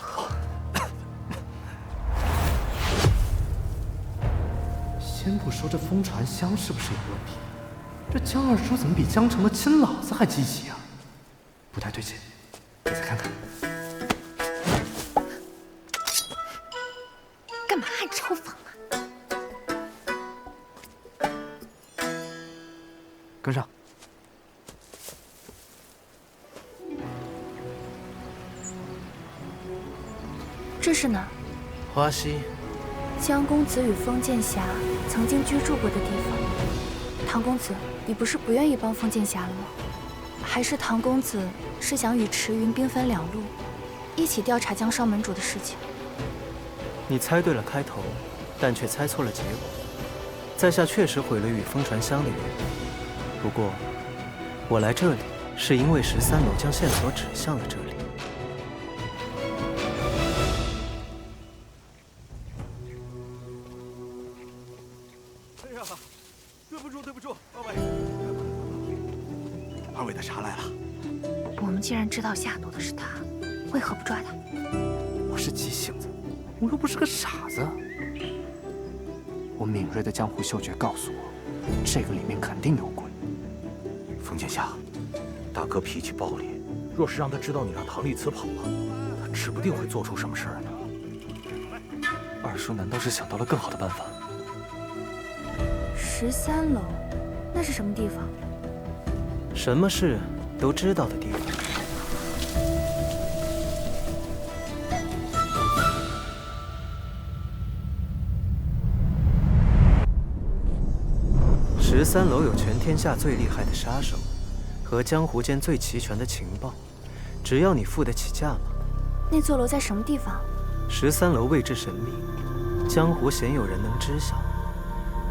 先不说这风传香是不是有问题，这江二叔怎么比江城的亲老子还积极啊？不太对劲，得再看看。干嘛还抽风啊？跟上。这是哪儿？花溪。江公子与封建侠曾经居住过的地方。唐公子，你不是不愿意帮封建侠了吗？还是唐公子是想与池云兵分两路，一起调查江少门主的事情？你猜对了开头，但却猜错了结果。在下确实毁了与风传香的约，不过我来这里是因为13楼将线索指向了这里。哎呀，对不住，二位，二位的茶来了。我们既然知道下毒的是他，为何不抓他？我是急性子，我又不是个傻子。我敏锐的江湖嗅觉告诉我，这个里面肯定有鬼。封建侠，大哥脾气暴烈，若是让他知道你让唐丽慈跑了，他指不定会做出什么事儿呢。二叔难道是想到了更好的办法？13楼，那是什么地方？什么事都知道的地方。13楼有全天下最厉害的杀手，和江湖间最齐全的情报，只要你付得起价码。那座楼在什么地方？13楼位置神秘，江湖鲜有人能知晓。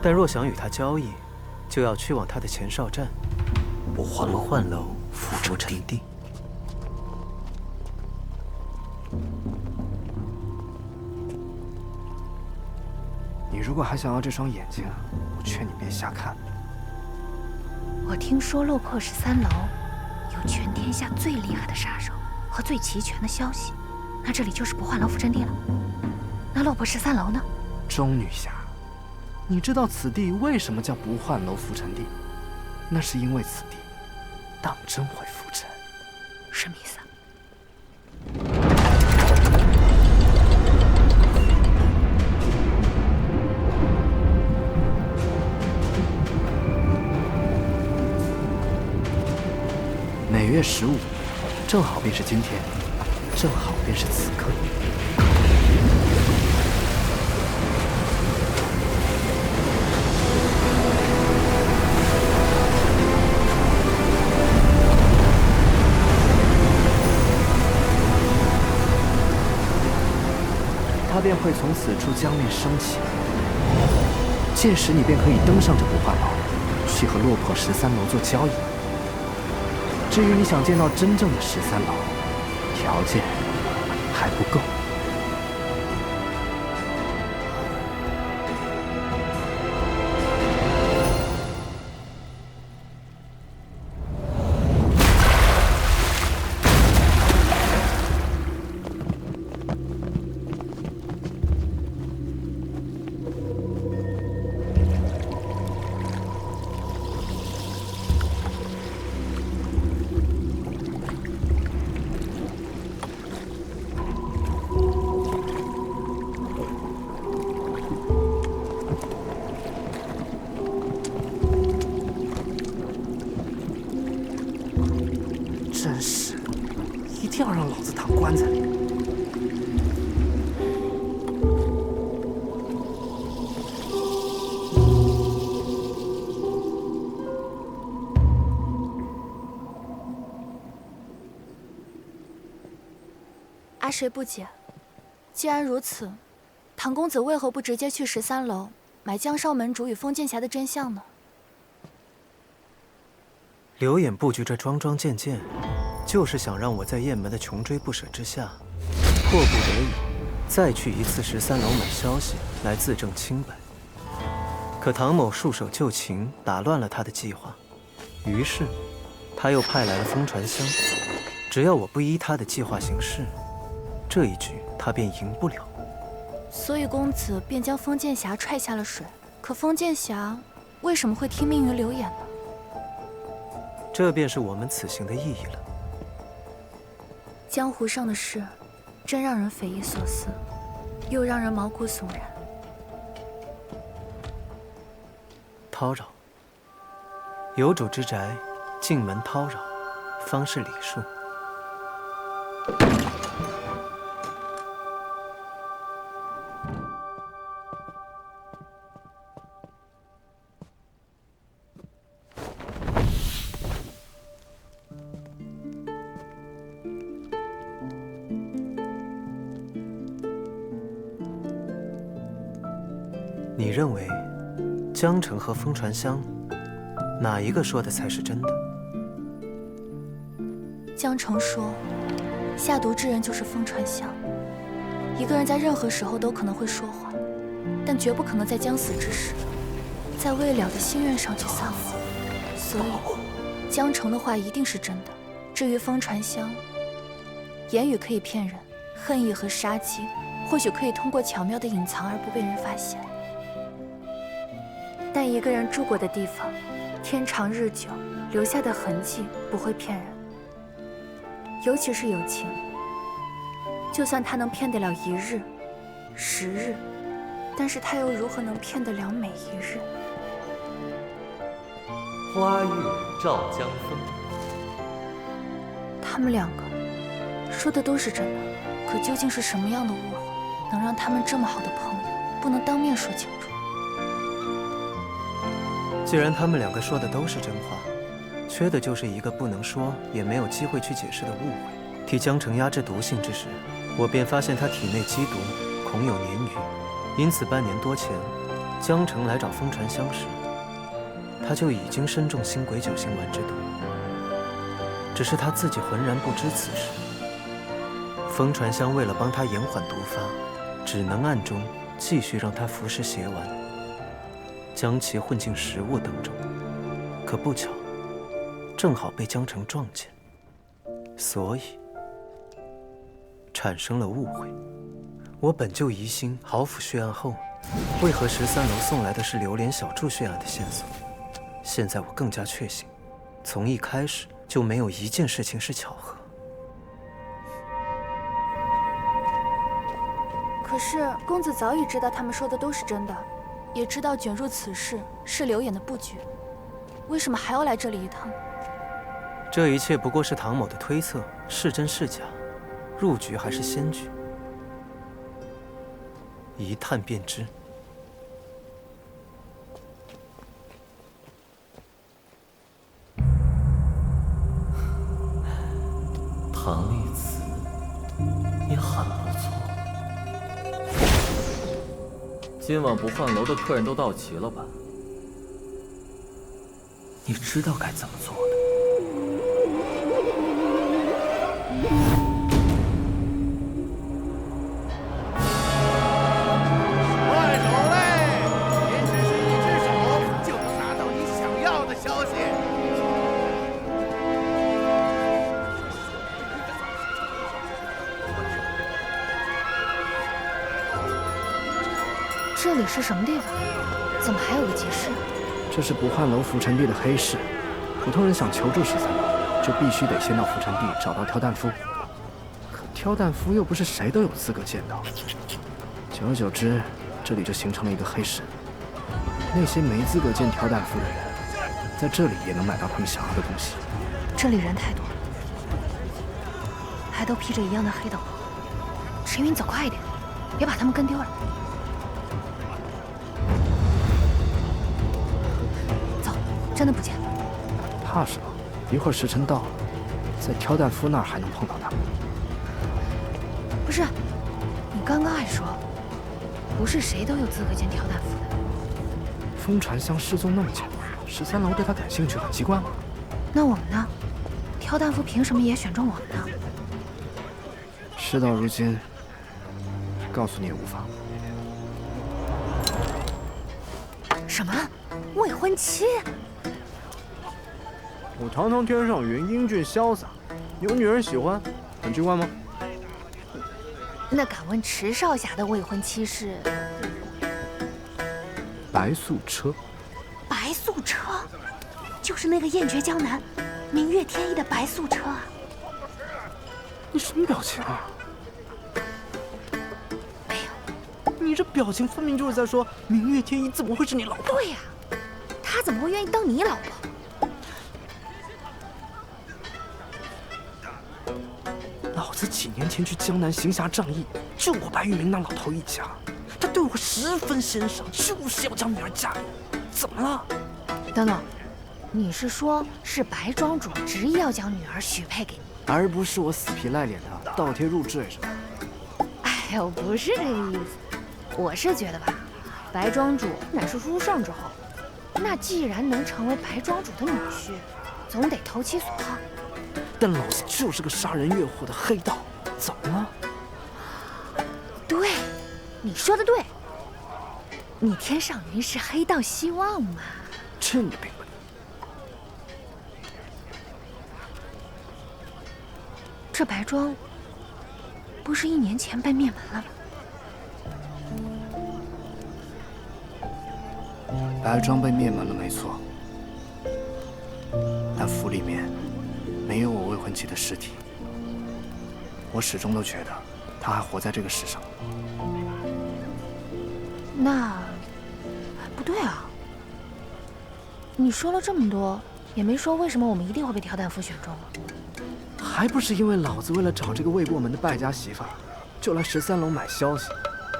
但若想与他交易，就要去往他的前哨站——不换楼浮沉地。你如果还想要这双眼睛，我劝你别瞎看。我听说落魄13楼有全天下最厉害的杀手和最齐全的消息，那这里就是不换楼浮沉地了。那落魄13楼呢？钟女侠，你知道此地为什么叫不换楼浮沉地？那是因为此地当真会浮沉。什么意思啊？每月15，正好便是今天，正好便是此刻。它便会从此处江面升起，届时你便可以登上这不换楼，去和落魄13楼做交易。至于你想见到真正的13楼，条件还不够。真是，一定要让老子躺棺材里。阿谁不解，既然如此，唐公子为何不直接去13楼买江少门主与封建侠的真相呢？刘演布局这桩桩件件，就是想让我在雁门的穷追不舍之下，迫不得已再去一次13楼买消息来自证清白。可唐某束手就擒，打乱了他的计划，于是他又派来了风传香。只要我不依他的计划行事，这一局他便赢不了。所以公子便将封建侠踹下了水。可封建侠为什么会听命于刘演呢？这便是我们此行的意义了。江湖上的事，真让人匪夷所思，又让人毛骨悚然。叨扰，有主之宅，进门叨扰，方是礼数。你认为江城和风传香哪一个说的才是真的？江城说，下毒之人就是风传香。一个人在任何时候都可能会说谎，但绝不可能在将死之时，在未了的心愿上去撒谎。所以，江城的话一定是真的。至于风传香，言语可以骗人，恨意和杀机或许可以通过巧妙的隐藏而不被人发现。但一个人住过的地方，天长日久留下的痕迹不会骗人，尤其是友情。就算他能骗得了1日、10日，但是他又如何能骗得了每一日？花月照江风。他们两个说的都是真的，可究竟是什么样的误会，能让他们这么好的朋友不能当面说清楚？既然他们两个说的都是真话，缺的就是一个不能说也没有机会去解释的误会。替江城压制毒性之时，我便发现他体内积毒恐有鲶鱼，因此半年多前，江城来找风传香时，他就已经身中星鬼9星丸之毒。只是他自己浑然不知此事。风传香为了帮他延缓毒发，只能暗中继续让他服食邪丸，将其混进食物当中。可不巧，正好被江城撞见，所以产生了误会。我本就疑心豪府血案后，为何13楼送来的是榴莲小筑血案的线索？现在我更加确信，从一开始就没有一件事情是巧合。可是公子早已知道他们说的都是真的，也知道卷入此事是刘演的布局，为什么还要来这里一趟？这一切不过是唐某的推测，是真是假，入局还是先局，一探便知。唐丽子，你很不错。今晚不换楼的客人都到齐了吧？你知道该怎么做的。快手嘞！别只是一只手就能拿到你想要的消息。这里是什么地方？怎么还有个集市？这是不换楼浮沉地的黑市，普通人想求助13楼，就必须得先到浮沉地找到挑担夫。可挑担夫又不是谁都有资格见到，久而久之，这里就形成了一个黑市。那些没资格见挑担夫的人，在这里也能买到他们想要的东西。这里人太多了，还都披着一样的黑斗篷。陈云，走快一点，别把他们跟丢了。走，真的不见了。怕什么？一会儿时辰到了，在挑担夫那儿还能碰到他们。不是，你刚刚还说，不是谁都有资格见挑担夫的。风传香失踪那么久，13楼对他感兴趣，很奇怪吗？那我们呢？挑担夫凭什么也选中我们呢？事到如今，告诉你也无妨。什么？未婚妻？我堂堂天上云，英俊潇洒，有女人喜欢，很奇怪吗？那敢问池少侠的未婚妻是？白素车。白素车，就是那个艳绝江南，明月天一的白素车啊！你什么表情啊？没有。你这表情分明就是在说明月天一怎么会是你老婆？对呀，他怎么会愿意当你老婆？老子几年前去江南行侠仗义，救过白玉明那老头一家，他对我十分欣赏，就是要将女儿嫁给我。怎么了？等等，你是说，是白庄主执意要将女儿许配给你，而不是我死皮赖脸的倒贴入赘是吧？哎呦，不是这个意思，我是觉得吧，白庄主乃是书圣之后，那既然能成为白庄主的女婿，总得投其所好。但老子就是个杀人越货的黑道，怎么了？对，你说的对。你天上云是黑道希望嘛？这你并不理。这白庄不是1年前被灭门了吗？白庄被灭门了，没错。但府里面没有我未婚妻的尸体，我始终都觉得她还活在这个世上。那不对啊！你说了这么多，也没说为什么我们一定会被挑担夫选中啊？还不是因为老子为了找这个未过门的败家媳妇儿，就来13楼买消息，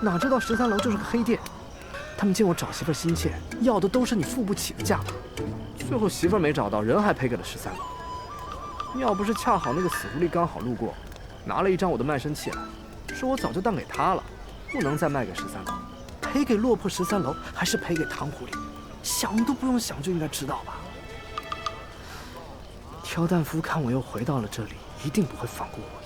哪知道13楼就是个黑店。他们见我找媳妇儿心切，要的都是你付不起的价码。最后媳妇儿没找到，人还赔给了13楼。要不是恰好那个死狐狸刚好路过，拿了一张我的卖身契来，说我早就当给他了，不能再卖给13楼。赔给落魄13楼，还是赔给唐狐狸？想都不用想就应该知道吧。挑担夫看我又回到了这里，一定不会放过我。